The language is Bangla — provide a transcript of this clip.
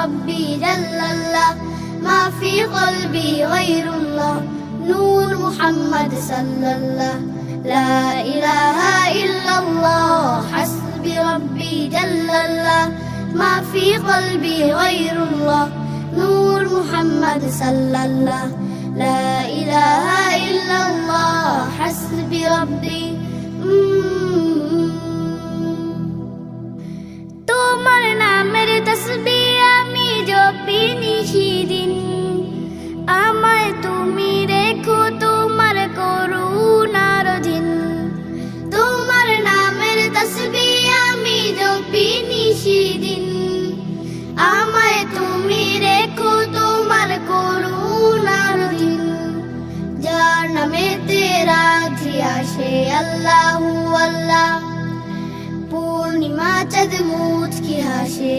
ربي جل الله ما في قلبي غير الله نور محمد صلى الله لا إله إلا الله حسبي ربي جل الله ما في قلبي غير الله نور محمد صلى الله لا إله إلا الله حسبي ربي তোমার নামের তাসবিহ আমি জপি নিশিদিন আমায় তুমি রেখো তোমার করুণার দিন তোমার নামের তাসবিহ আমি জপি নিশিদিন আমায় তুমি রেখো তোমার করুণার দিন যার নামেতে রাধি আসে আল্লাহু আল্লাহ পূর্ণিমা চাঁদ মুচকি হাসে